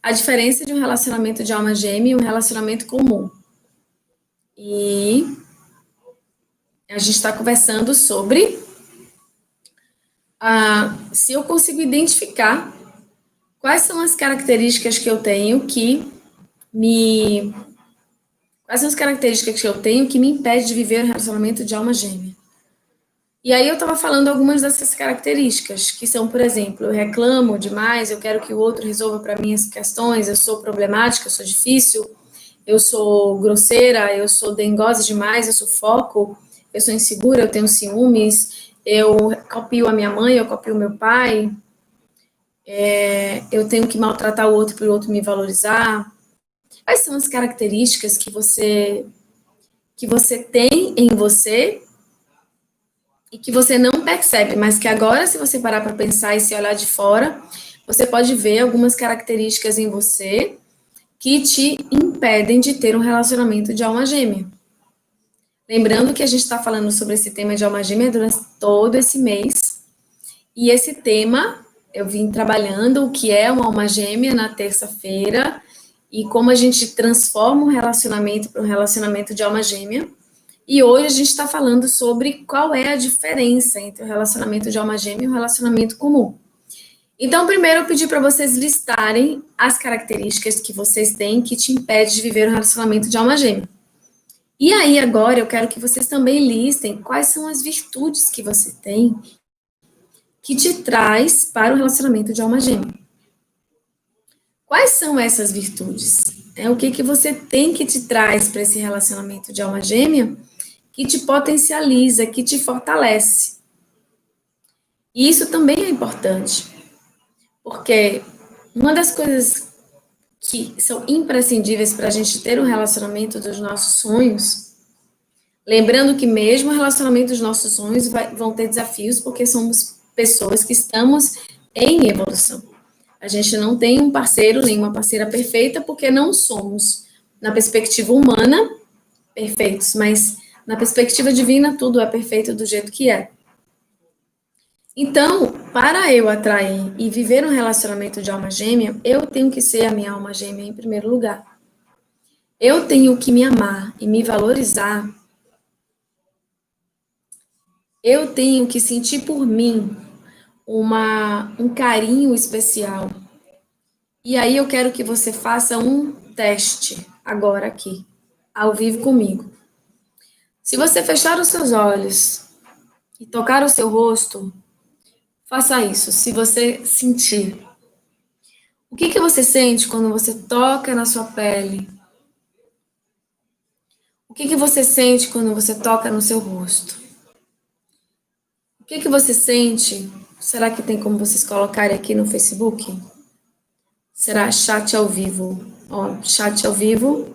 a diferença de um relacionamento de alma gêmea e um relacionamento comum. E a gente está conversando sobre se eu consigo identificar quais são as características que eu tenho que me impedem de viver um relacionamento de alma gêmea. E aí eu estava falando algumas dessas características, que são, por exemplo, eu reclamo demais, eu quero que o outro resolva para mim as questões, eu sou problemática, eu sou difícil, eu sou grosseira, eu sou dengosa demais, eu sufoco, eu sou insegura, eu tenho ciúmes, eu copio a minha mãe, eu copio o meu pai, eu tenho que maltratar o outro para o outro me valorizar. Quais são as características que você tem em você e que você não percebe, mas que agora, se você parar para pensar e se olhar de fora, você pode ver algumas características em você que te impedem de ter um relacionamento de alma gêmea. Lembrando que a gente está falando sobre esse tema de alma gêmea durante todo esse mês, e esse tema eu vim trabalhando o que é uma alma gêmea na terça-feira e como a gente transforma um relacionamento para um relacionamento de alma gêmea. E hoje a gente está falando sobre qual é a diferença entre o relacionamento de alma gêmea e o relacionamento comum. Então, primeiro eu pedi para vocês listarem as características que vocês têm que te impede de viver um relacionamento de alma gêmea. E aí, agora, eu quero que vocês também listem quais são as virtudes que você tem que te traz para o relacionamento de alma gêmea. Quais são essas virtudes? O que você tem que te traz para esse relacionamento de alma gêmea que te potencializa, que te fortalece. E isso também é importante, porque uma das coisas que são imprescindíveis para a gente ter um relacionamento dos nossos sonhos, lembrando que mesmo o relacionamento dos nossos sonhos vão ter desafios, porque somos pessoas que estamos em evolução. A gente não tem um parceiro, nem uma parceira perfeita, porque não somos, na perspectiva humana, perfeitos, mas na perspectiva divina, tudo é perfeito do jeito que é. Então, para eu atrair e viver um relacionamento de alma gêmea, eu tenho que ser a minha alma gêmea em primeiro lugar. Eu tenho que me amar e me valorizar. Eu tenho que sentir por mim um carinho especial. E aí eu quero que você faça um teste agora aqui, ao vivo comigo. Se você fechar os seus olhos e tocar o seu rosto, faça isso, se você sentir. O que você sente quando você toca na sua pele? O que você sente quando você toca no seu rosto? O que você sente? Será que tem como vocês colocarem aqui no Facebook? Será chat ao vivo. Ó, chat ao vivo.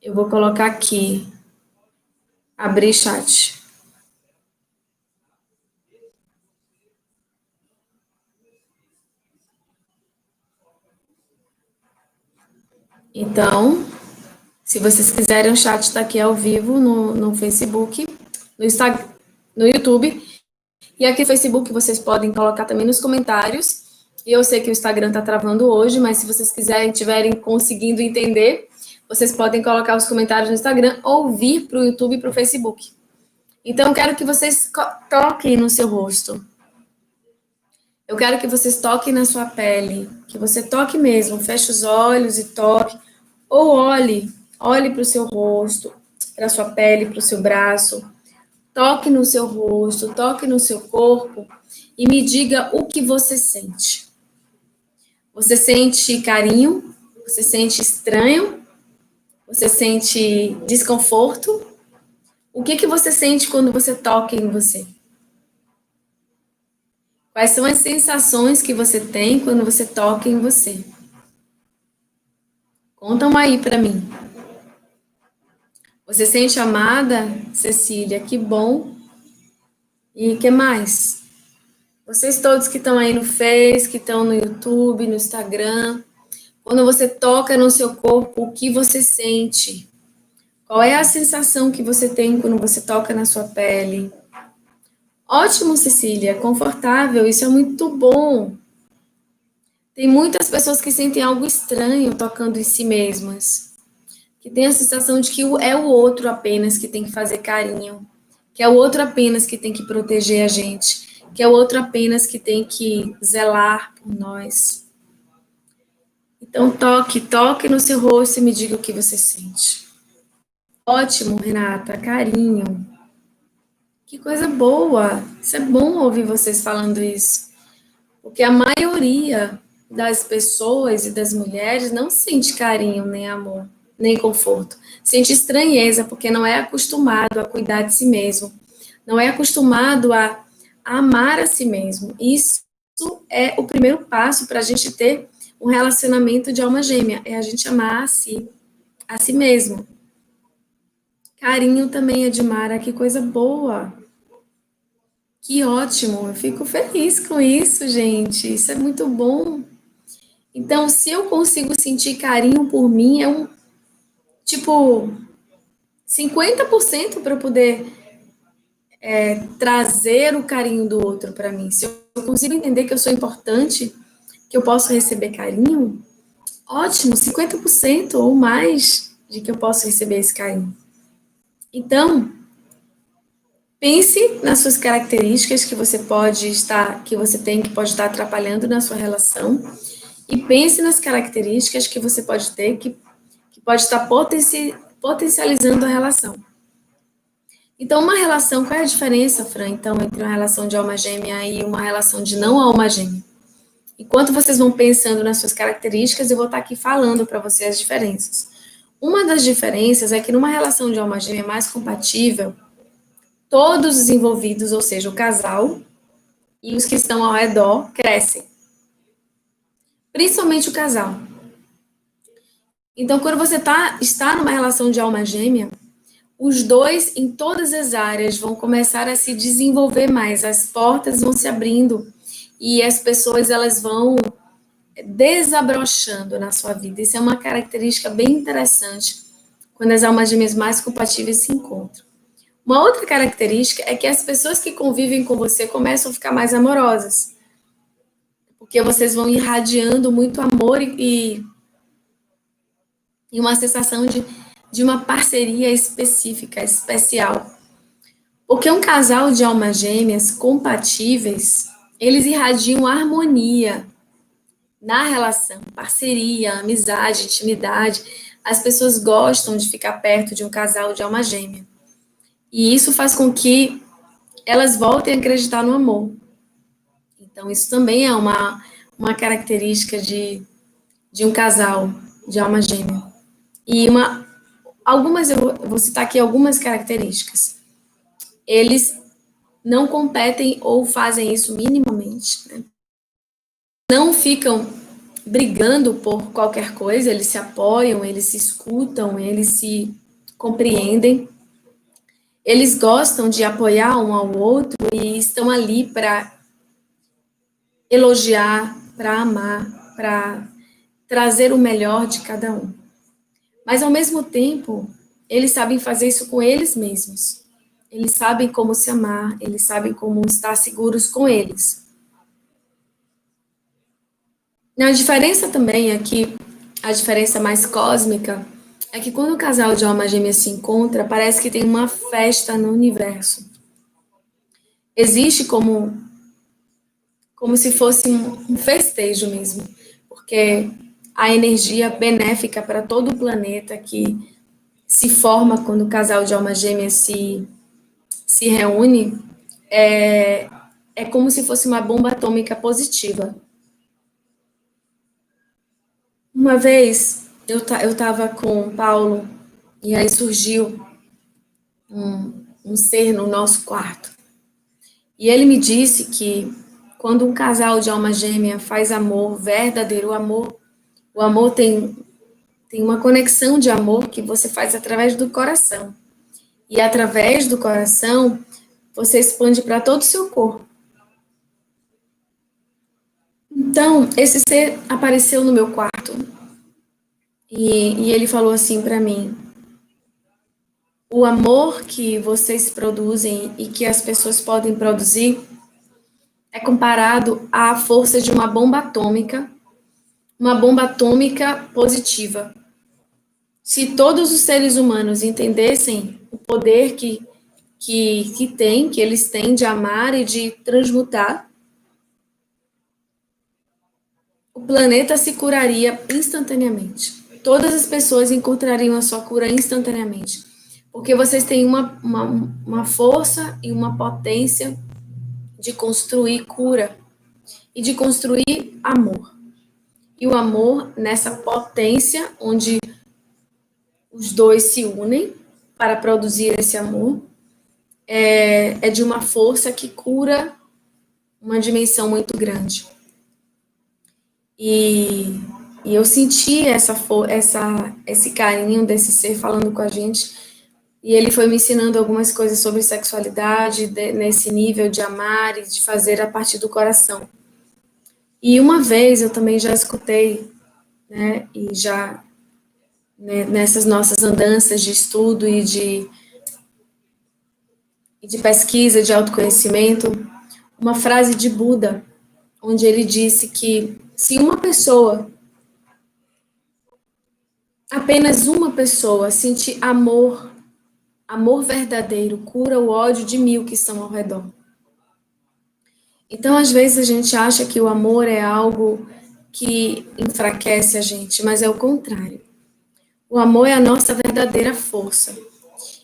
Eu vou colocar aqui. Abrir chat. Então, se vocês quiserem, o chat está aqui ao vivo no Facebook, no Instagram, no YouTube. E aqui no Facebook vocês podem colocar também nos comentários. E eu sei que o Instagram está travando hoje, mas se vocês estiverem conseguindo entender, vocês podem colocar os comentários no Instagram ou vir para o YouTube e para o Facebook. Então, eu quero que vocês toquem no seu rosto. Eu quero que vocês toquem na sua pele, que você toque mesmo, feche os olhos e toque. Ou olhe para o seu rosto, para a sua pele, para o seu braço. Toque no seu rosto, toque no seu corpo e me diga o que você sente. Você sente carinho? Você sente estranho? Você sente desconforto? O que você sente quando você toca em você? Quais são as sensações que você tem quando você toca em você? Contam aí para mim. Você sente amada, Cecília? Que bom. E o que mais? Vocês todos que estão aí no Face, que estão no YouTube, no Instagram, quando você toca no seu corpo, o que você sente? Qual é a sensação que você tem quando você toca na sua pele? Ótimo, Cecília, confortável, isso é muito bom. Tem muitas pessoas que sentem algo estranho tocando em si mesmas, que tem a sensação de que é o outro apenas que tem que fazer carinho, que é o outro apenas que tem que proteger a gente, que é o outro apenas que tem que zelar por nós. Então, toque no seu rosto e me diga o que você sente. Ótimo, Renata, carinho. Que coisa boa. Isso é bom ouvir vocês falando isso. Porque a maioria das pessoas e das mulheres não sente carinho, nem amor, nem conforto. Sente estranheza, porque não é acostumado a cuidar de si mesmo. Não é acostumado a amar a si mesmo. Isso é o primeiro passo para a gente ter um relacionamento de alma gêmea. É a gente amar a si mesmo. Carinho também, Edmara, que coisa boa. Que ótimo, eu fico feliz com isso, gente. Isso é muito bom. Então, se eu consigo sentir carinho por mim, é um tipo 50% para eu poder trazer o carinho do outro para mim. Se eu consigo entender que eu sou importante, que eu posso receber carinho, ótimo, 50% ou mais de que eu posso receber esse carinho. Então, pense nas suas características que você pode estar, que você tem, que pode estar atrapalhando na sua relação, e pense nas características que você pode ter, que pode estar potencializando a relação. Então, uma relação, qual é a diferença, Fran, então, entre uma relação de alma gêmea e uma relação de não alma gêmea? Enquanto vocês vão pensando nas suas características, eu vou estar aqui falando para vocês as diferenças. Uma das diferenças é que numa relação de alma gêmea mais compatível, todos os envolvidos, ou seja, o casal e os que estão ao redor, crescem. Principalmente o casal. Então, quando você está numa relação de alma gêmea, os dois, em todas as áreas, vão começar a se desenvolver mais, as portas vão se abrindo e as pessoas elas vão desabrochando na sua vida. Isso é uma característica bem interessante quando as almas gêmeas mais compatíveis se encontram. Uma outra característica é que as pessoas que convivem com você começam a ficar mais amorosas, porque vocês vão irradiando muito amor e uma sensação de uma parceria específica, especial. Porque um casal de almas gêmeas compatíveis, eles irradiam harmonia na relação, parceria, amizade, intimidade. As pessoas gostam de ficar perto de um casal de alma gêmea. E isso faz com que elas voltem a acreditar no amor. Então, isso também é uma característica de um casal de alma gêmea. E eu vou citar aqui algumas características. Eles não competem ou fazem isso minimamente, né? Não ficam brigando por qualquer coisa, eles se apoiam, eles se escutam, eles se compreendem. Eles gostam de apoiar um ao outro e estão ali para elogiar, para amar, para trazer o melhor de cada um. Mas, ao mesmo tempo, eles sabem fazer isso com eles mesmos. Eles sabem como se amar, eles sabem como estar seguros com eles. A diferença também é que, a diferença mais cósmica, é que quando o casal de alma gêmea se encontra, parece que tem uma festa no universo. Existe como se fosse um festejo mesmo, porque a energia benéfica para todo o planeta que se forma quando o casal de alma gêmea se reúne é como se fosse uma bomba atômica positiva. Uma vez eu estava com o Paulo e aí surgiu um ser no nosso quarto. E ele me disse que quando um casal de alma gêmea faz amor, verdadeiro amor, o amor tem uma conexão de amor que você faz através do coração. E através do coração, você expande para todo o seu corpo. Então, esse ser apareceu no meu quarto. E ele falou assim para mim: o amor que vocês produzem e que as pessoas podem produzir é comparado à força de uma bomba atômica uma bomba atômica positiva. Se todos os seres humanos entendessem o poder que eles têm de amar e de transmutar, o planeta se curaria instantaneamente. Todas as pessoas encontrariam a sua cura instantaneamente. Porque vocês têm uma força e uma potência de construir cura e de construir amor. E o amor, nessa potência, onde os dois se unem para produzir esse amor, é de uma força que cura uma dimensão muito grande. E eu senti esse carinho desse ser falando com a gente, e ele foi me ensinando algumas coisas sobre sexualidade, nesse nível de amar e de fazer a partir do coração. E uma vez eu também já escutei, né, e já nessas nossas andanças de estudo e de pesquisa, de autoconhecimento, uma frase de Buda, onde ele disse que se uma pessoa, apenas uma pessoa, sentir amor verdadeiro, cura o ódio de 1000 que estão ao redor. Então, às vezes, a gente acha que o amor é algo que enfraquece a gente, mas é o contrário. O amor é a nossa verdadeira força.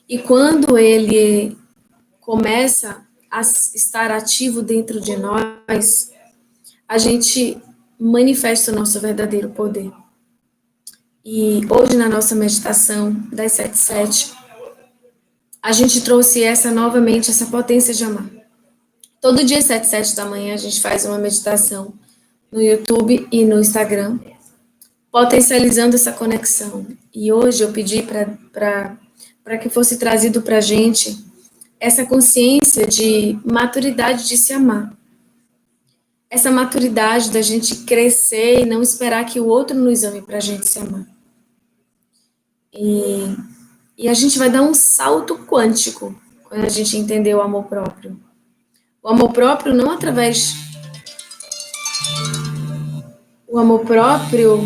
E quando ele começa a estar ativo dentro de nós, a gente manifesta o nosso verdadeiro poder. E hoje, na nossa meditação das 7-7, a gente trouxe novamente, essa potência de amar. Todo dia, 7-7 da manhã, a gente faz uma meditação no YouTube e no Instagram, potencializando essa conexão. E hoje eu pedi para que fosse trazido para a gente essa consciência de maturidade de se amar. Essa maturidade da gente crescer e não esperar que o outro nos ame para a gente se amar. E a gente vai dar um salto quântico quando a gente entender o amor próprio. O amor próprio não através... O amor próprio...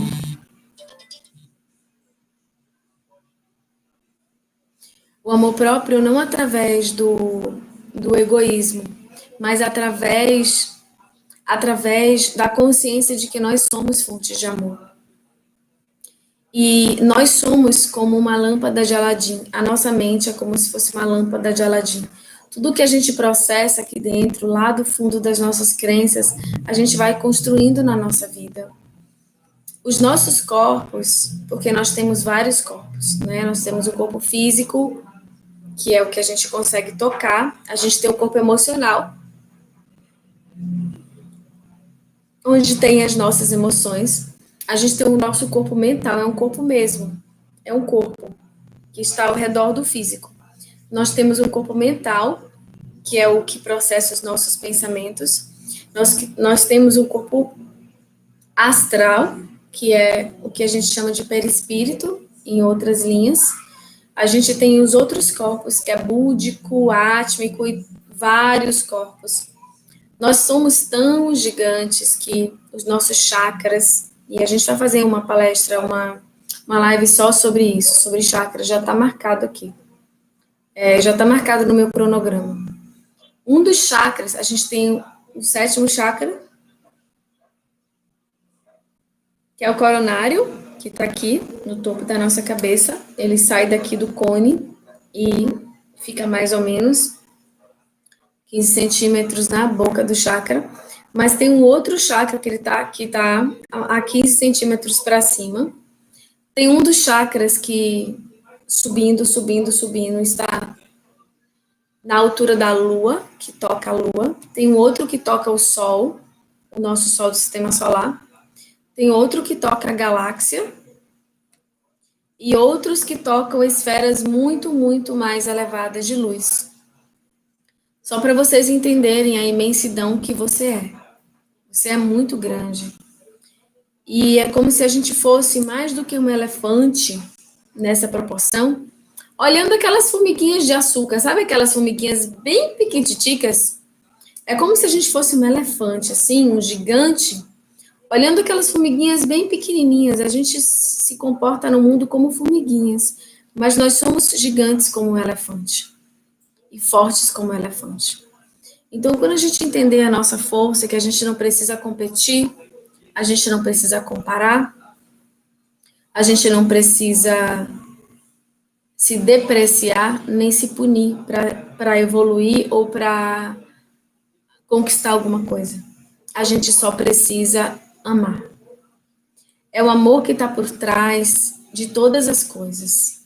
O amor próprio não através do egoísmo, mas através da consciência de que nós somos fontes de amor. E nós somos como uma lâmpada de Aladim. A nossa mente é como se fosse uma lâmpada de Aladim. Tudo que a gente processa aqui dentro, lá do fundo das nossas crenças, a gente vai construindo na nossa vida. Os nossos corpos, porque nós temos vários corpos, né? Nós temos o corpo físico, que é o que a gente consegue tocar. A gente tem o corpo emocional, onde tem as nossas emoções. A gente tem o nosso corpo mental, é um corpo mesmo. É um corpo que está ao redor do físico. Nós temos um corpo mental, que é o que processa os nossos pensamentos. Nós temos um corpo astral, que é o que a gente chama de perispírito, em outras linhas. A gente tem os outros corpos, que é búdico, átmico e vários corpos. Nós somos tão gigantes que os nossos chakras, e a gente vai fazer uma palestra, uma live só sobre isso, sobre chakras, já está marcado aqui. Já está marcado no meu cronograma. Um dos chakras, a gente tem o 7º chakra, que é o coronário, que está aqui no topo da nossa cabeça. Ele sai daqui do cone e fica mais ou menos 15 centímetros na boca do chakra. Mas tem um outro chakra que está a 15 centímetros para cima. Tem um dos chakras que subindo, está na altura da Lua, que toca a Lua. Tem um outro que toca o Sol, o nosso Sol do Sistema Solar. Tem outro que toca a galáxia. E outros que tocam esferas muito, muito mais elevadas de luz. Só para vocês entenderem a imensidão que você é. Você é muito grande. E é como se a gente fosse mais do que um elefante nessa proporção, olhando aquelas formiguinhas de açúcar, sabe aquelas formiguinhas bem pequititicas? É como se a gente fosse um elefante, assim, um gigante, Olhando aquelas formiguinhas bem pequenininhas, a gente se comporta no mundo como formiguinhas, mas nós somos gigantes como um elefante e fortes como um elefante. Então, quando a gente entender a nossa força, que a gente não precisa competir, a gente não precisa comparar, a gente não precisa se depreciar nem se punir para evoluir ou para conquistar alguma coisa. A gente só precisa amar. É o amor que está por trás de todas as coisas.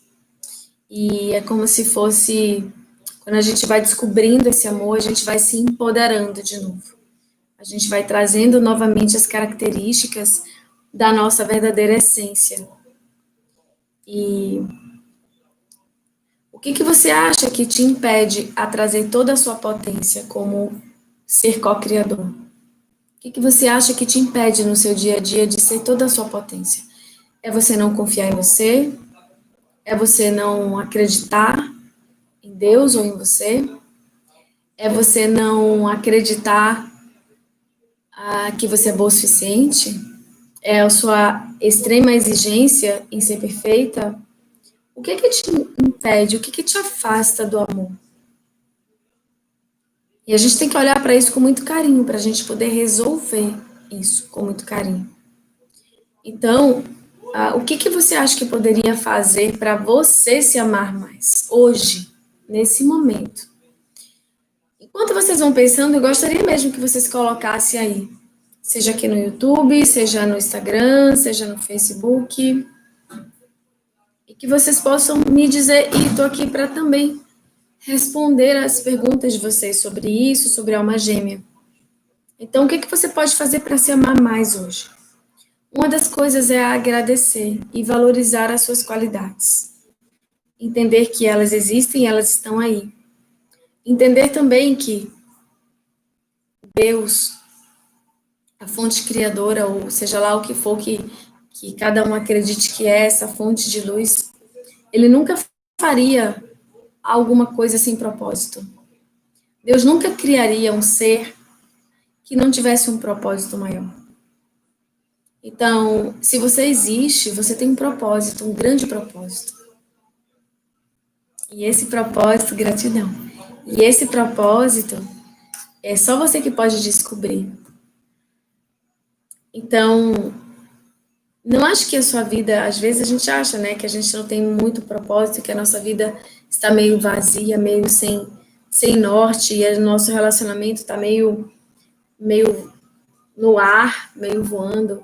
E é como se fosse, quando a gente vai descobrindo esse amor, a gente vai se empoderando de novo. A gente vai trazendo novamente as características da nossa verdadeira essência. E o que você acha que te impede a trazer toda a sua potência como ser co-criador? O que você acha que te impede no seu dia a dia de ser toda a sua potência? É você não confiar em você? É você não acreditar em Deus ou em você? É você não acreditar que você é boa o suficiente? É a sua extrema exigência em ser perfeita? O que te impede? O que te afasta do amor? E a gente tem que olhar para isso com muito carinho, para a gente poder resolver isso com muito carinho. Então, o que você acha que poderia fazer para você se amar mais hoje, nesse momento? Enquanto vocês vão pensando, eu gostaria mesmo que vocês colocassem aí, seja aqui no YouTube, seja no Instagram, seja no Facebook, e que vocês possam me dizer, e estou aqui para também responder as perguntas de vocês sobre isso, sobre a alma gêmea. Então, o que você pode fazer para se amar mais hoje? Uma das coisas é agradecer e valorizar as suas qualidades. Entender que elas existem e elas estão aí. Entender também que Deus, a fonte criadora, ou seja lá o que for que cada um acredite que é essa fonte de luz, ele nunca faria alguma coisa sem propósito. Deus nunca criaria um ser que não tivesse um propósito maior. Então, se você existe, você tem um propósito, um grande propósito. E esse propósito, gratidão. E esse propósito é só você que pode descobrir. Então, não acho que a sua vida, às vezes a gente acha, né, que a gente não tem muito propósito, que a nossa vida está meio vazia, meio sem norte, e o nosso relacionamento está meio no ar, meio voando.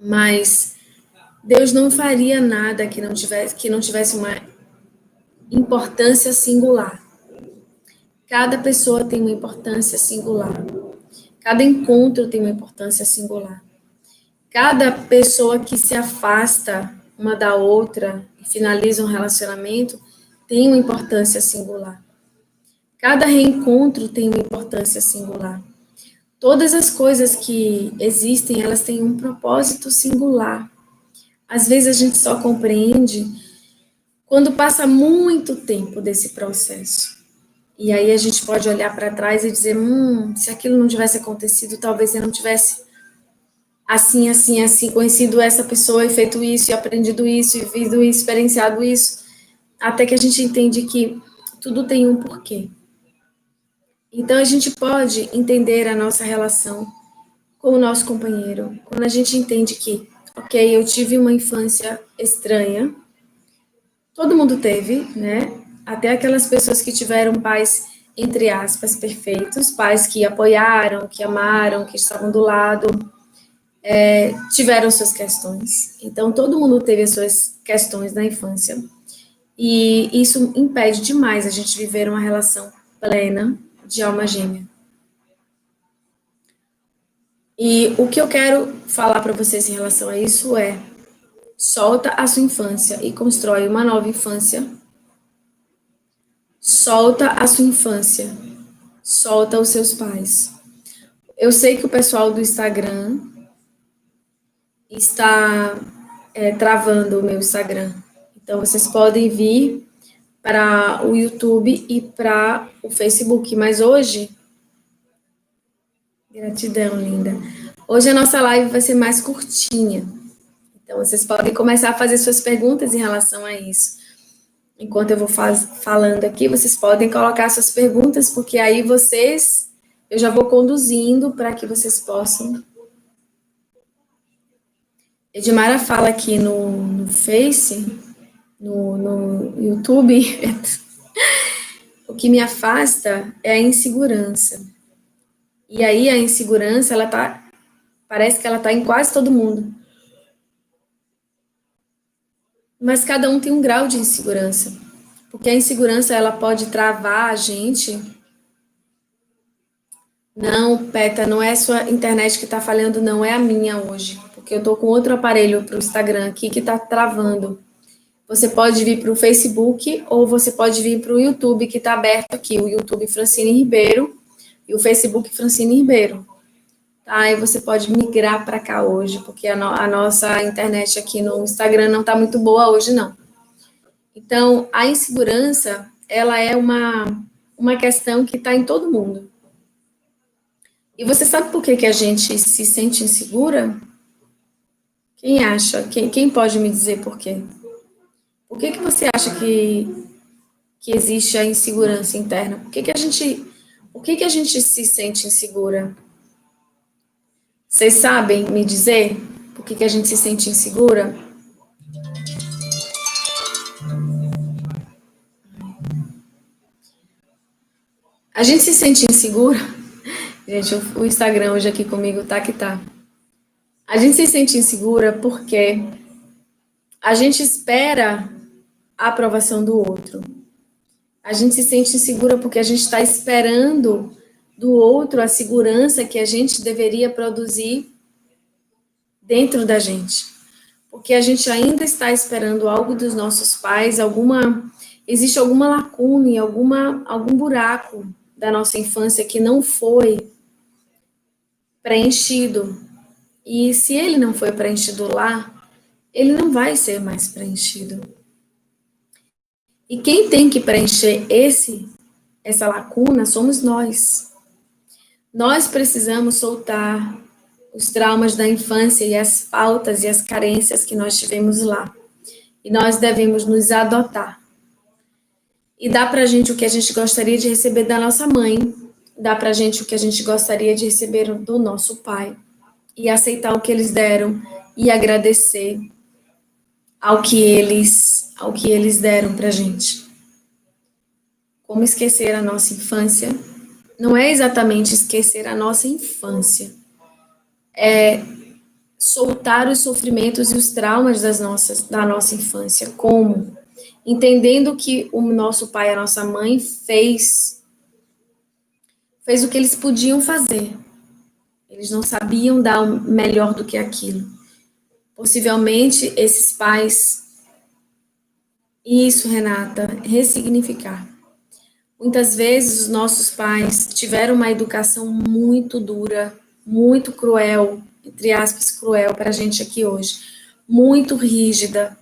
Mas Deus não faria nada que não tivesse uma importância singular. Cada pessoa tem uma importância singular. Cada encontro tem uma importância singular. Cada pessoa que se afasta uma da outra e finaliza um relacionamento tem uma importância singular. Cada reencontro tem uma importância singular. Todas as coisas que existem, elas têm um propósito singular. Às vezes a gente só compreende quando passa muito tempo desse processo. E aí a gente pode olhar para trás e dizer, se aquilo não tivesse acontecido, talvez eu não tivesse assim, assim, assim, conhecido essa pessoa e feito isso, e aprendido isso, e visto isso, experienciado isso, até que a gente entende que tudo tem um porquê. Então a gente pode entender a nossa relação com o nosso companheiro, quando a gente entende que, ok, eu tive uma infância estranha, todo mundo teve, né? Até aquelas pessoas que tiveram pais, entre aspas, perfeitos, pais que apoiaram, que amaram, que estavam do lado, tiveram suas questões. Então, todo mundo teve as suas questões na infância. E isso impede demais a gente viver uma relação plena de alma gêmea. E o que eu quero falar para vocês em relação a isso é: solta a sua infância e constrói uma nova infância. Solta a sua infância. Solta os seus pais. Eu sei que o pessoal do Instagram está travando o meu Instagram. Então, vocês podem vir para o YouTube e para o Facebook. Mas hoje, gratidão, linda. Hoje a nossa live vai ser mais curtinha. Então, vocês podem começar a fazer suas perguntas em relação a isso. Enquanto eu vou falando aqui, vocês podem colocar suas perguntas, porque aí eu já vou conduzindo para que vocês possam. Edmara fala aqui no Face, no YouTube, o que me afasta é a insegurança. E aí a insegurança, parece que ela tá em quase todo mundo. Mas cada um tem um grau de insegurança. Porque a insegurança, ela pode travar a gente. Não, Peta, não é sua internet que está falhando, não, é a minha hoje. Porque eu estou com outro aparelho para o Instagram aqui que está travando. Você pode vir para o Facebook ou você pode vir para o YouTube que está aberto aqui, o YouTube Francine Ribeiro e o Facebook Francine Ribeiro. Tá? E você pode migrar para cá hoje, porque a nossa internet aqui no Instagram não está muito boa hoje, não. Então, a insegurança, ela é uma questão que está em todo mundo. E você sabe por que a gente se sente insegura? Quem acha? Quem pode me dizer por quê? Por que você acha que existe a insegurança interna? Por que a gente se sente insegura? Vocês sabem me dizer por que a gente se sente insegura? A gente se sente insegura. Gente, o Instagram hoje aqui comigo tá que tá. A gente se sente insegura porque a gente espera a aprovação do outro. A gente se sente insegura porque a gente está esperando do outro a segurança que a gente deveria produzir dentro da gente. Porque a gente ainda está esperando algo dos nossos pais, existe alguma lacuna, algum buraco da nossa infância que não foi preenchido. E se ele não foi preenchido lá, ele não vai ser mais preenchido. E quem tem que preencher essa lacuna somos nós. Nós precisamos soltar os traumas da infância e as faltas e as carências que nós tivemos lá. E nós devemos nos adotar. E dar pra gente o que a gente gostaria de receber da nossa mãe, dar pra gente o que a gente gostaria de receber do nosso pai. E aceitar o que eles deram e agradecer ao que eles deram pra gente. Como esquecer a nossa infância? Não é exatamente esquecer a nossa infância. É soltar os sofrimentos e os traumas da nossa infância. Como? Entendendo que o nosso pai e a nossa mãe fez o que eles podiam fazer. Eles não sabiam dar o melhor do que aquilo. Possivelmente, esses pais... Isso, Renata, ressignificar. Muitas vezes, os nossos pais tiveram uma educação muito dura, muito cruel, entre aspas, cruel para a gente aqui hoje, muito rígida.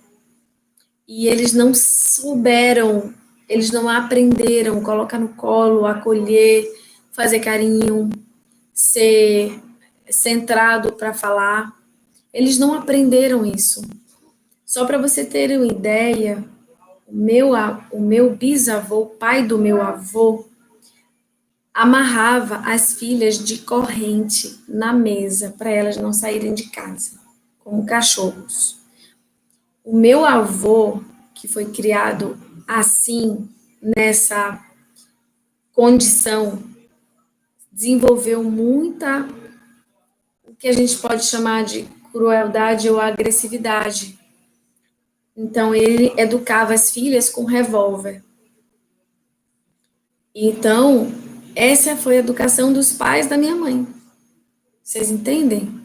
E eles não souberam, eles não aprenderam colocar no colo, acolher, fazer carinho, ser centrado para falar. Eles não aprenderam isso. Só para você ter uma ideia, o meu bisavô, o pai do meu avô, amarrava as filhas de corrente na mesa para elas não saírem de casa, como cachorros. O meu avô, que foi criado assim, nessa condição, desenvolveu muita, o que a gente pode chamar de crueldade ou agressividade. Então, ele educava as filhas com revólver. Então, essa foi a educação dos pais da minha mãe. Vocês entendem?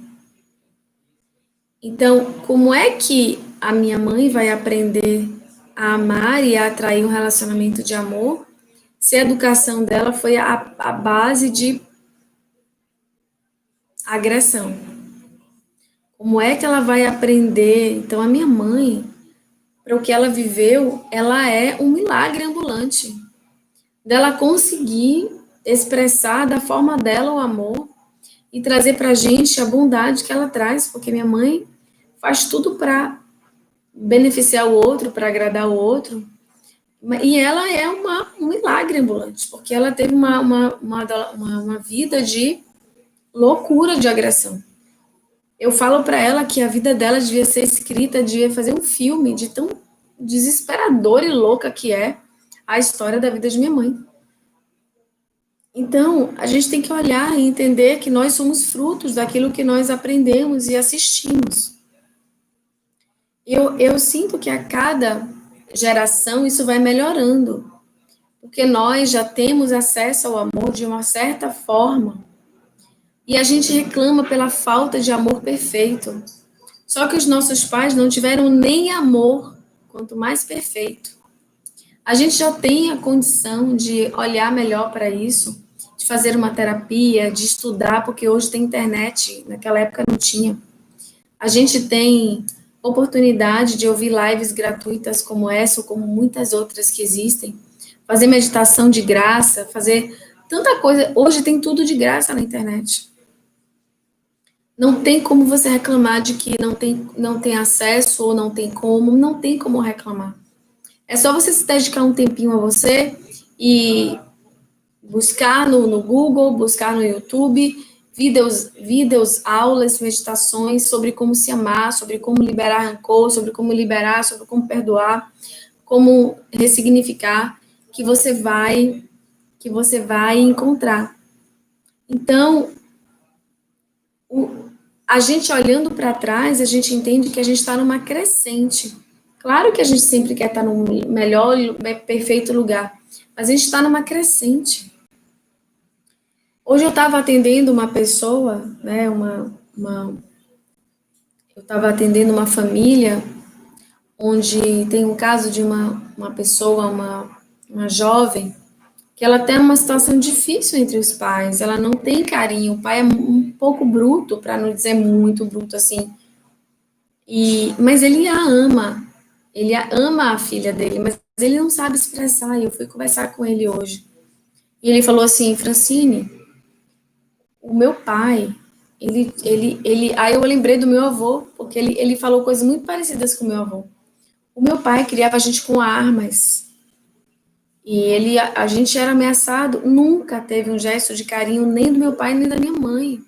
Então, como é que a minha mãe vai aprender a amar e a atrair um relacionamento de amor se a educação dela foi a base de agressão? Como é que ela vai aprender? Então, a minha mãe, para o que ela viveu, ela é um milagre ambulante. Dela conseguir expressar da forma dela o amor e trazer para a gente a bondade que ela traz, porque minha mãe faz tudo para beneficiar o outro, para agradar o outro, e ela é um milagre ambulante, porque ela teve uma vida de loucura de agressão. Eu falo para ela que a vida dela devia ser escrita, devia fazer um filme de tão desesperadora e louca que é a história da vida de minha mãe. Então, a gente tem que olhar e entender que nós somos frutos daquilo que nós aprendemos e assistimos. Eu sinto que a cada geração isso vai melhorando, porque nós já temos acesso ao amor de uma certa forma, e a gente reclama pela falta de amor perfeito. Só que os nossos pais não tiveram nem amor, quanto mais perfeito. A gente já tem a condição de olhar melhor para isso, de fazer uma terapia, de estudar, porque hoje tem internet, naquela época não tinha. A gente tem oportunidade de ouvir lives gratuitas como essa, ou como muitas outras que existem, fazer meditação de graça, fazer tanta coisa. Hoje tem tudo de graça na internet. Não tem como você reclamar de que não tem acesso ou não tem como reclamar. É só você se dedicar um tempinho a você e buscar no Google, buscar no YouTube, vídeos, aulas, meditações sobre como se amar, sobre como liberar rancor, sobre como liberar, sobre como perdoar, como ressignificar, que você vai encontrar. Então, a gente olhando para trás, a gente entende que a gente está numa crescente. Claro que a gente sempre quer estar no melhor, perfeito lugar, mas a gente está numa crescente. Hoje eu estava atendendo uma pessoa, né, eu estava atendendo uma família onde tem um caso de uma pessoa, uma jovem, que ela tem uma situação difícil entre os pais, ela não tem carinho, o pai é um pouco bruto, para não dizer muito bruto assim, mas ele ama a filha dele, mas ele não sabe expressar, e eu fui conversar com ele hoje. E ele falou assim, Francine, o meu pai, aí eu lembrei do meu avô, porque ele falou coisas muito parecidas com o meu avô. O meu pai criava a gente com armas, e a gente era ameaçado, nunca teve um gesto de carinho nem do meu pai nem da minha mãe.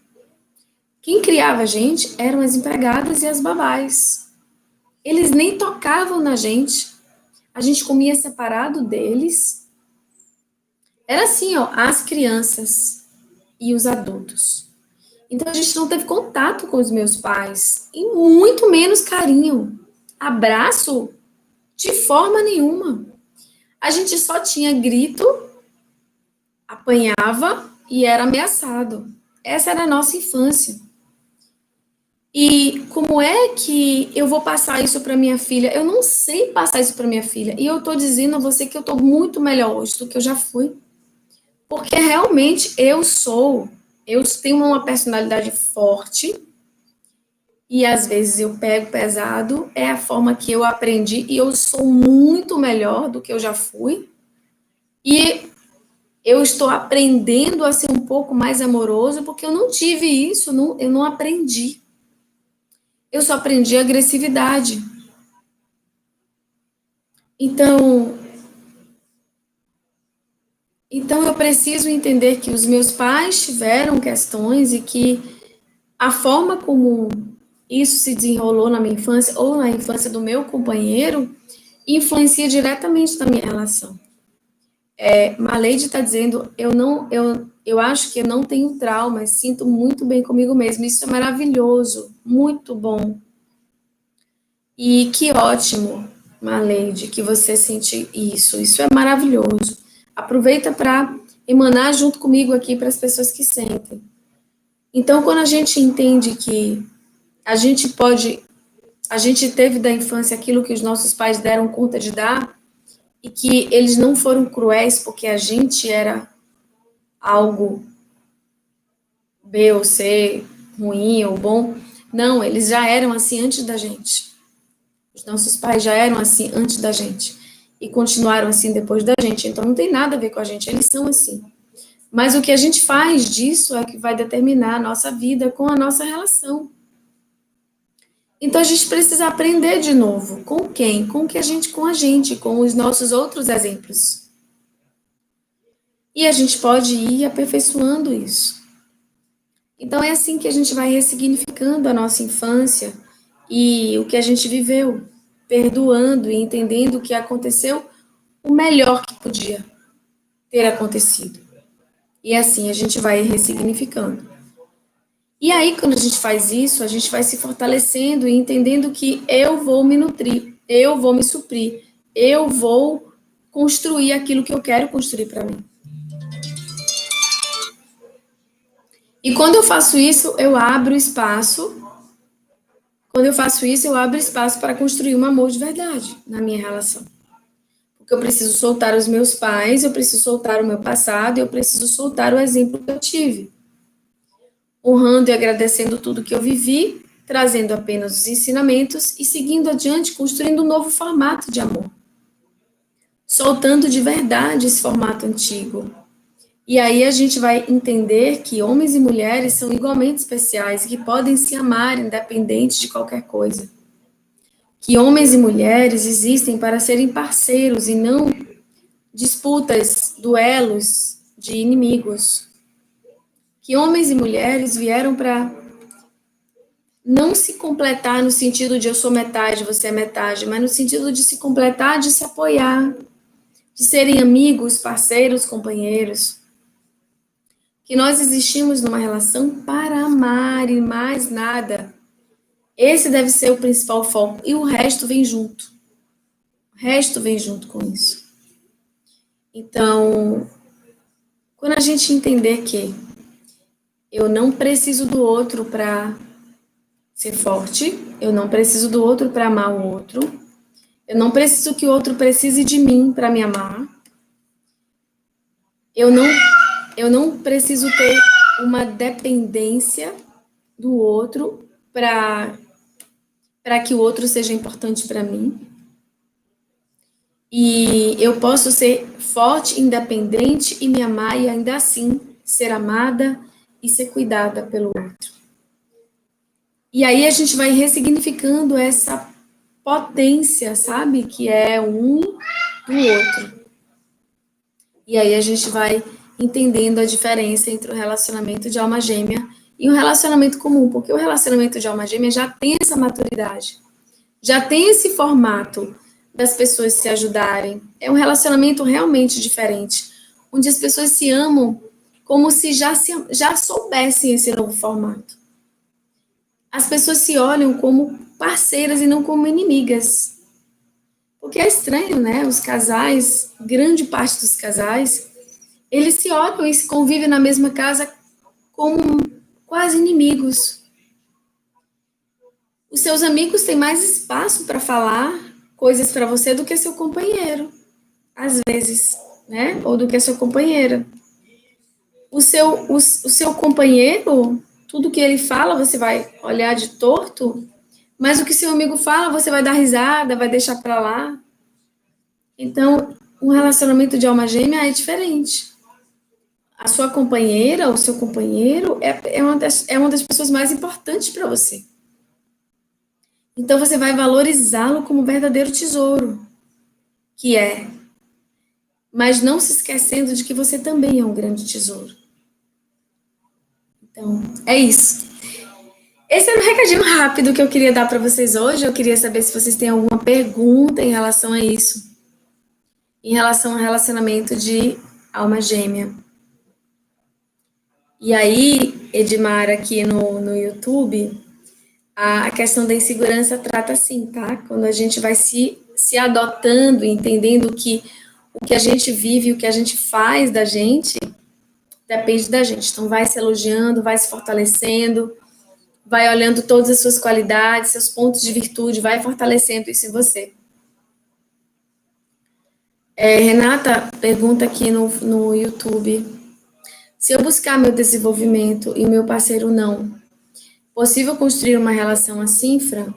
Quem criava a gente eram as empregadas e as babás. Eles nem tocavam na gente. A gente comia separado deles. Era assim, ó, as crianças e os adultos. Então a gente não teve contato com os meus pais e muito menos carinho. Abraço de forma nenhuma. A gente só tinha grito, apanhava e era ameaçado. Essa era a nossa infância. E como é que eu vou passar isso para minha filha? Eu não sei passar isso para minha filha. E eu estou dizendo a você que eu estou muito melhor hoje do que eu já fui. Porque realmente eu tenho uma personalidade forte e às vezes eu pego pesado, é a forma que eu aprendi e eu sou muito melhor do que eu já fui. E eu estou aprendendo a ser um pouco mais amoroso porque eu não tive isso, eu não aprendi. Eu só aprendi agressividade. Então eu preciso entender que os meus pais tiveram questões e que a forma como isso se desenrolou na minha infância ou na infância do meu companheiro influencia diretamente na minha relação. Marleide está dizendo, eu acho que eu não tenho traumas, sinto muito bem comigo mesma. Isso é maravilhoso, muito bom. E que ótimo, Marleide, que você sente isso. Isso é maravilhoso. Aproveita para emanar junto comigo aqui para as pessoas que sentem. Então, quando a gente entende que a gente teve da infância aquilo que os nossos pais deram conta de dar, e que eles não foram cruéis porque a gente era algo B ou C, ruim ou bom. Não, eles já eram assim antes da gente. Os nossos pais já eram assim antes da gente. E continuaram assim depois da gente. Então não tem nada a ver com a gente, eles são assim. Mas o que a gente faz disso é que vai determinar a nossa vida com a nossa relação. Então a gente precisa aprender de novo. Com quem? Com a gente, com os nossos outros exemplos. E a gente pode ir aperfeiçoando isso. Então é assim que a gente vai ressignificando a nossa infância e o que a gente viveu, perdoando e entendendo o que aconteceu o melhor que podia ter acontecido. E assim a gente vai ressignificando. E aí, quando a gente faz isso, a gente vai se fortalecendo e entendendo que eu vou me nutrir, eu vou me suprir, eu vou construir aquilo que eu quero construir para mim. E quando eu faço isso, eu abro espaço. Quando eu faço isso, eu abro espaço para construir um amor de verdade na minha relação. Porque eu preciso soltar os meus pais, eu preciso soltar o meu passado, eu preciso soltar o exemplo que eu tive. Honrando e agradecendo tudo que eu vivi, trazendo apenas os ensinamentos e seguindo adiante, construindo um novo formato de amor. Soltando de verdade esse formato antigo. E aí a gente vai entender que homens e mulheres são igualmente especiais e que podem se amar independente de qualquer coisa. Que homens e mulheres existem para serem parceiros e não disputas, duelos de inimigos. Que homens e mulheres vieram para não se completar no sentido de eu sou metade, você é metade, mas no sentido de se completar, de se apoiar, de serem amigos, parceiros, companheiros. Que nós existimos numa relação para amar e mais nada. Esse deve ser o principal foco. E o resto vem junto. O resto vem junto com isso. Então, quando a gente entender que eu não preciso do outro para ser forte, eu não preciso do outro para amar o outro, eu não preciso que o outro precise de mim para me amar, eu não preciso ter uma dependência do outro para que o outro seja importante para mim. E eu posso ser forte, independente e me amar e ainda assim ser amada e ser cuidada pelo outro. E aí a gente vai ressignificando essa potência, sabe? Que é um do outro. E aí a gente vai entendendo a diferença entre o relacionamento de alma gêmea e um relacionamento comum, porque o relacionamento de alma gêmea já tem essa maturidade, já tem esse formato das pessoas se ajudarem. É um relacionamento realmente diferente, onde as pessoas se amam como se já soubessem esse novo formato. As pessoas se olham como parceiras e não como inimigas. Porque é estranho, né? Os casais, grande parte dos casais, eles se olham e se convivem na mesma casa como quase inimigos. Os seus amigos têm mais espaço para falar coisas para você do que seu companheiro, às vezes, né? Ou do que a sua companheira. O seu companheiro, tudo que ele fala, você vai olhar de torto, mas o que seu amigo fala, você vai dar risada, vai deixar para lá. Então, um relacionamento de alma gêmea é diferente. A sua companheira, o seu companheiro, é uma das pessoas mais importantes para você. Então, você vai valorizá-lo como um verdadeiro tesouro, que é. Mas não se esquecendo de que você também é um grande tesouro. Então, é isso. Esse era um recadinho rápido que eu queria dar para vocês hoje. Eu queria saber se vocês têm alguma pergunta em relação a isso. Em relação ao relacionamento de alma gêmea. E aí, Edmar, aqui no YouTube, a questão da insegurança trata assim, tá? Quando a gente vai se adotando, entendendo que o que a gente vive, o que a gente faz da gente, depende da gente. Então, vai se elogiando, vai se fortalecendo, vai olhando todas as suas qualidades, seus pontos de virtude, vai fortalecendo isso em você. Renata pergunta aqui no YouTube, se eu buscar meu desenvolvimento e o meu parceiro não, possível construir uma relação assim, Fran?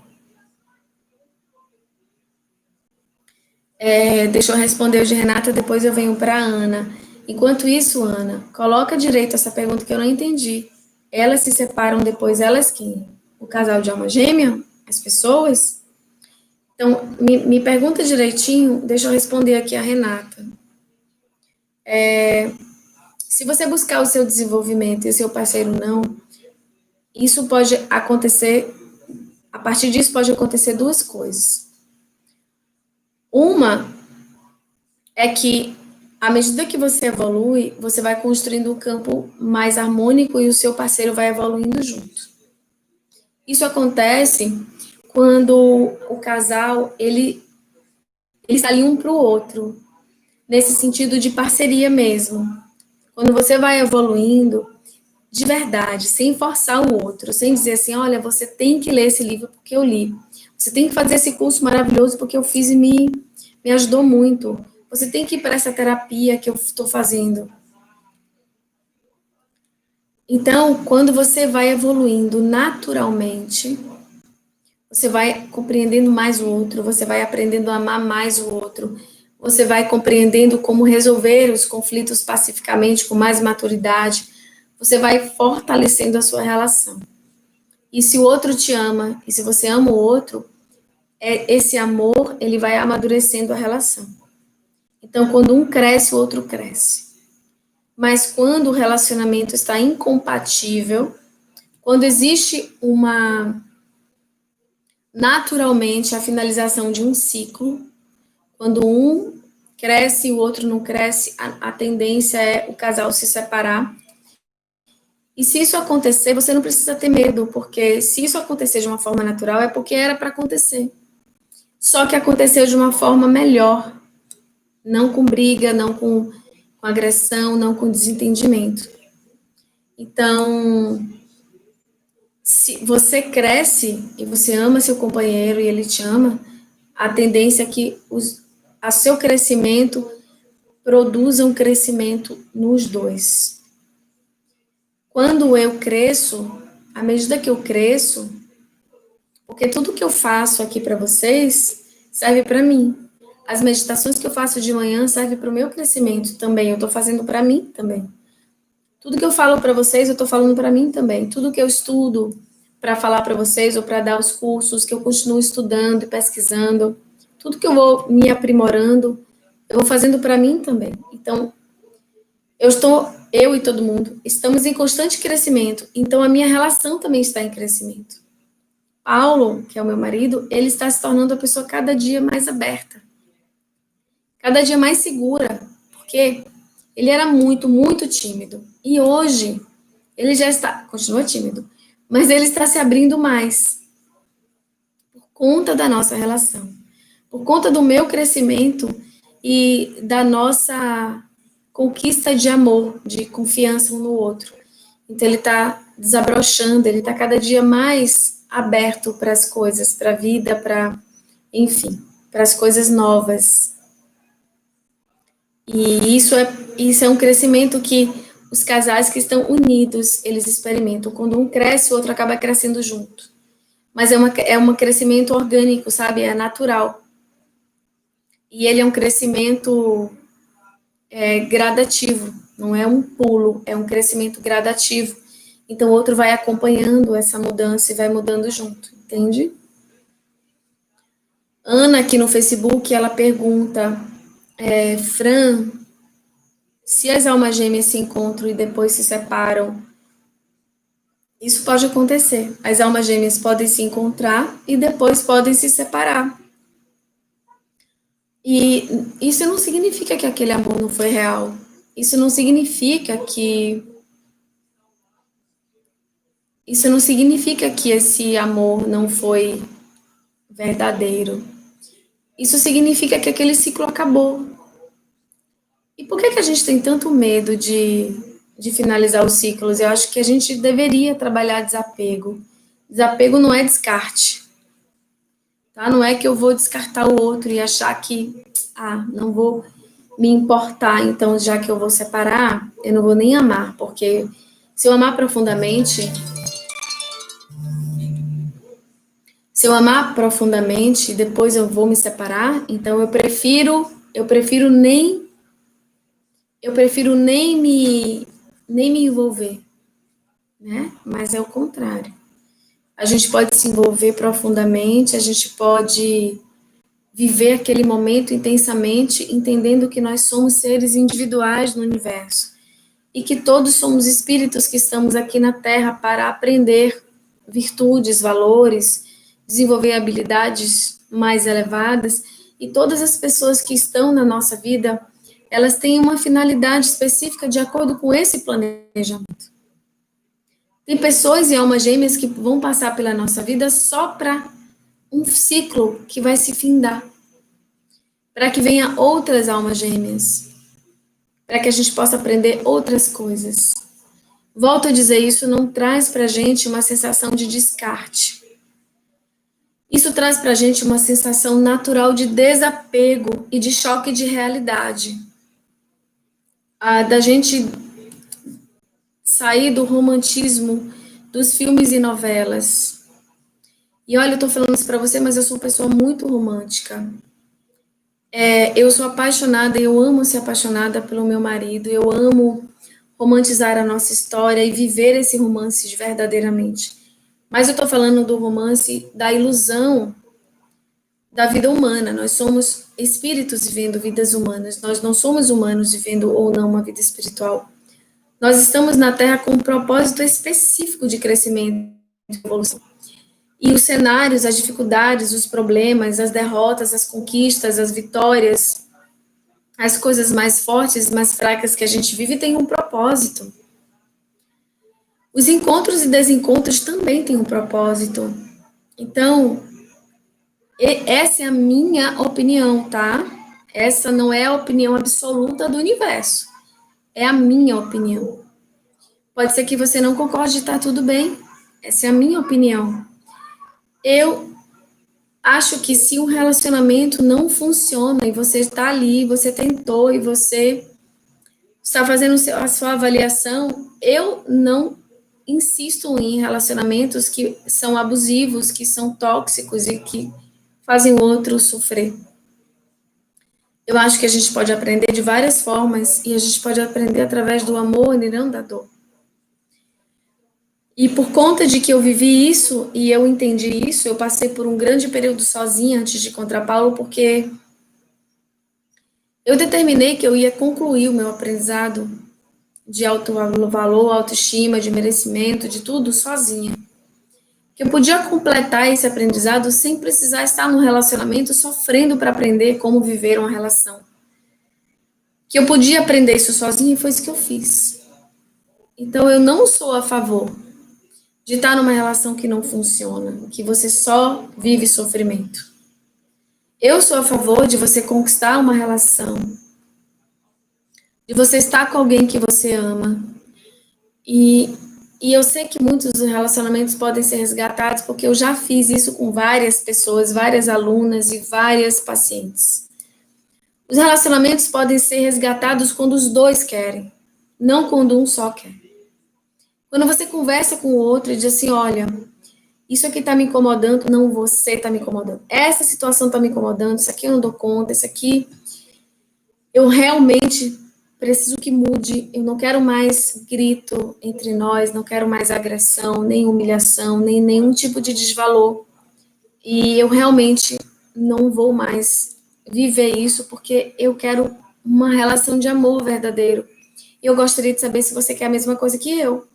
Deixa eu responder o de Renata, depois eu venho para a Ana. Enquanto isso, Ana, coloca direito essa pergunta que eu não entendi. Elas se separam depois, elas quem? O casal de alma gêmea? As pessoas? Então, me pergunta direitinho, deixa eu responder aqui a Renata. Se você buscar o seu desenvolvimento e o seu parceiro não, isso pode acontecer, a partir disso pode acontecer duas coisas. Uma é que, à medida que você evolui, você vai construindo um campo mais harmônico e o seu parceiro vai evoluindo junto. Isso acontece quando o casal, ele está ali um para o outro, nesse sentido de parceria mesmo. Quando você vai evoluindo, de verdade, sem forçar o outro, sem dizer assim, olha, você tem que ler esse livro porque eu li. Você tem que fazer esse curso maravilhoso porque eu fiz e me ajudou muito. Você tem que ir para essa terapia que eu estou fazendo. Então, quando você vai evoluindo naturalmente, você vai compreendendo mais o outro, você vai aprendendo a amar mais o outro, você vai compreendendo como resolver os conflitos pacificamente, com mais maturidade, você vai fortalecendo a sua relação. E se o outro te ama, e se você ama o outro, esse amor, ele vai amadurecendo a relação. Então, quando um cresce, o outro cresce. Mas quando o relacionamento está incompatível, quando existe naturalmente a finalização de um ciclo, quando um cresce e o outro não cresce, a tendência é o casal se separar. E se isso acontecer, você não precisa ter medo, porque se isso acontecer de uma forma natural, é porque era para acontecer. Só que aconteceu de uma forma melhor, não com briga, não com agressão, não com desentendimento. Então, se você cresce e você ama seu companheiro e ele te ama, a tendência é que a seu crescimento produza um crescimento nos dois. Quando eu cresço, à medida que eu cresço, porque tudo que eu faço aqui para vocês serve para mim. As meditações que eu faço de manhã servem para o meu crescimento também. Eu estou fazendo para mim também. Tudo que eu falo para vocês, eu estou falando para mim também. Tudo que eu estudo para falar para vocês ou para dar os cursos que eu continuo estudando e pesquisando, tudo que eu vou me aprimorando, eu vou fazendo para mim também. Então, eu e todo mundo, estamos em constante crescimento. Então, a minha relação também está em crescimento. Paulo, que é o meu marido, ele está se tornando a pessoa cada dia mais aberta, cada dia mais segura, porque ele era muito, muito tímido. E hoje, ele já continua tímido, mas ele está se abrindo mais, por conta da nossa relação, por conta do meu crescimento e da nossa conquista de amor, de confiança um no outro. Então, ele está desabrochando, ele está cada dia mais aberto para as coisas, para a vida, enfim, para as coisas novas. E isso é um crescimento que os casais que estão unidos, eles experimentam. Quando um cresce, o outro acaba crescendo junto. Mas é um crescimento orgânico, sabe? É natural. E ele é um crescimento gradativo, não é um pulo, é um crescimento gradativo. Então, o outro vai acompanhando essa mudança e vai mudando junto, entende? Ana, aqui no Facebook, ela pergunta, Fran, se as almas gêmeas se encontram e depois se separam, isso pode acontecer. As almas gêmeas podem se encontrar e depois podem se separar. E isso não significa que aquele amor não foi real. Isso não significa que esse amor não foi verdadeiro. Isso significa que aquele ciclo acabou. E por que a gente tem tanto medo de finalizar os ciclos? Eu acho que a gente deveria trabalhar desapego. Desapego não é descarte. Tá? Não é que eu vou descartar o outro e achar que, não vou me importar, então já que eu vou separar, eu não vou nem amar, porque se eu amar profundamente, depois eu vou me separar, então eu prefiro nem eu prefiro nem me envolver, né? Mas é o contrário. A gente pode se envolver profundamente, a gente pode viver aquele momento intensamente, entendendo que nós somos seres individuais no universo e que todos somos espíritos que estamos aqui na Terra para aprender virtudes, valores, desenvolver habilidades mais elevadas, e todas as pessoas que estão na nossa vida, elas têm uma finalidade específica de acordo com esse planejamento. Tem pessoas e almas gêmeas que vão passar pela nossa vida só para um ciclo que vai se findar, para que venha outras almas gêmeas, para que a gente possa aprender outras coisas. Volto a dizer, isso não traz para a gente uma sensação de descarte. Isso traz para a gente uma sensação natural de desapego e de choque de realidade. Da gente sair do romantismo dos filmes e novelas. E olha, eu estou falando isso para você, mas eu sou uma pessoa muito romântica. Eu sou apaixonada, eu amo ser apaixonada pelo meu marido, eu amo romantizar a nossa história e viver esse romance verdadeiramente. Mas eu estou falando do romance da ilusão da vida humana. Nós somos espíritos vivendo vidas humanas, nós não somos humanos vivendo ou não uma vida espiritual. Nós estamos na Terra com um propósito específico de crescimento e evolução. E os cenários, as dificuldades, os problemas, as derrotas, as conquistas, as vitórias, as coisas mais fortes, mais fracas que a gente vive têm um propósito. Os encontros e desencontros também têm um propósito. Então, essa é a minha opinião, tá? Essa não é a opinião absoluta do universo. É a minha opinião. Pode ser que você não concorde, tá tudo bem. Essa é a minha opinião. Eu acho que se um relacionamento não funciona e você está ali, você tentou e você está fazendo a sua avaliação, eu não insisto em relacionamentos que são abusivos, que são tóxicos e que fazem o outro sofrer. Eu acho que a gente pode aprender de várias formas e a gente pode aprender através do amor e não da dor. E por conta de que eu vivi isso e eu entendi isso, eu passei por um grande período sozinha antes de encontrar Paulo, porque eu determinei que eu ia concluir o meu aprendizado de alto valor, autoestima, de merecimento, de tudo sozinha. Que eu podia completar esse aprendizado sem precisar estar no relacionamento sofrendo para aprender como viver uma relação. Que eu podia aprender isso sozinha e foi isso que eu fiz. Então eu não sou a favor de estar numa relação que não funciona, que você só vive sofrimento. Eu sou a favor de você conquistar uma relação, de você estar com alguém que você ama. E eu sei que muitos relacionamentos podem ser resgatados, porque eu já fiz isso com várias pessoas, várias alunas e várias pacientes. Os relacionamentos podem ser resgatados quando os dois querem, não quando um só quer. Quando você conversa com o outro e diz assim, olha, isso aqui está me incomodando, não você está me incomodando. Essa situação está me incomodando, isso aqui eu não dou conta, isso aqui eu realmente preciso que mude. Eu não quero mais grito entre nós, não quero mais agressão, nem humilhação, nem nenhum tipo de desvalor. E eu realmente não vou mais viver isso porque eu quero uma relação de amor verdadeiro. E eu gostaria de saber se você quer a mesma coisa que eu.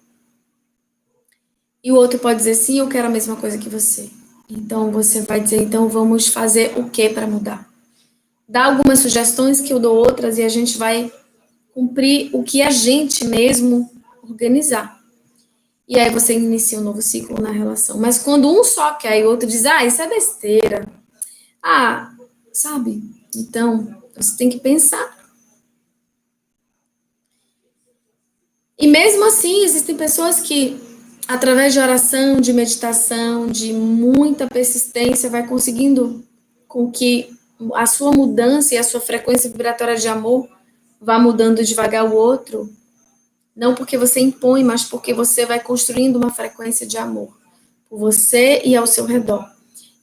E o outro pode dizer, sim, eu quero a mesma coisa que você. Então, você vai dizer, então, vamos fazer o que para mudar? Dá algumas sugestões que eu dou outras e a gente vai cumprir o que a gente mesmo organizar. E aí você inicia um novo ciclo na relação. Mas quando um só quer e o outro diz, isso é besteira. Sabe? Então, você tem que pensar. E mesmo assim, existem pessoas que através de oração, de meditação, de muita persistência, vai conseguindo com que a sua mudança e a sua frequência vibratória de amor vá mudando devagar o outro, não porque você impõe, mas porque você vai construindo uma frequência de amor por você e ao seu redor.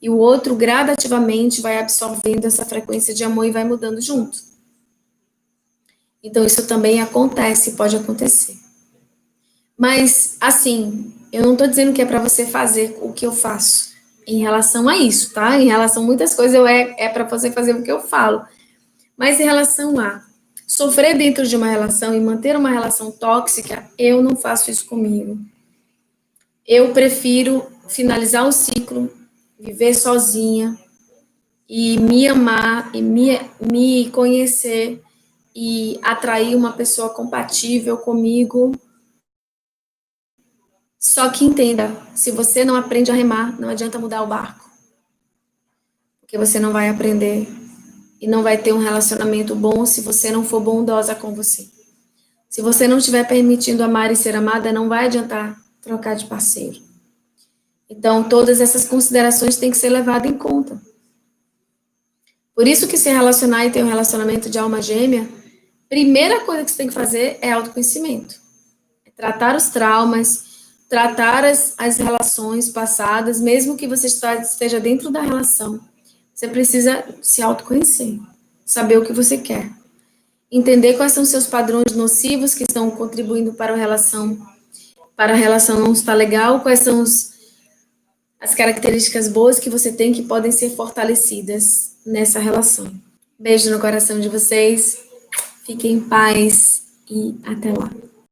E o outro gradativamente vai absorvendo essa frequência de amor e vai mudando junto. Então, isso também acontece, pode acontecer. Mas, assim, eu não estou dizendo que é para você fazer o que eu faço em relação a isso, tá? Em relação a muitas coisas, é para você fazer o que eu falo. Mas em relação a sofrer dentro de uma relação e manter uma relação tóxica, eu não faço isso comigo. Eu prefiro finalizar o ciclo, viver sozinha e me amar e me conhecer e atrair uma pessoa compatível comigo. Só que entenda, se você não aprende a remar, não adianta mudar o barco. Porque você não vai aprender e não vai ter um relacionamento bom se você não for bondosa com você. Se você não estiver permitindo amar e ser amada, não vai adiantar trocar de parceiro. Então, todas essas considerações têm que ser levadas em conta. Por isso que se relacionar e ter um relacionamento de alma gêmea, primeira coisa que você tem que fazer é autoconhecimento. É tratar os traumas, tratar as relações passadas, mesmo que você esteja dentro da relação. Você precisa se autoconhecer, saber o que você quer. Entender quais são os seus padrões nocivos que estão contribuindo para a relação não estar legal, quais são as características boas que você tem que podem ser fortalecidas nessa relação. Beijo no coração de vocês, fiquem em paz e até lá.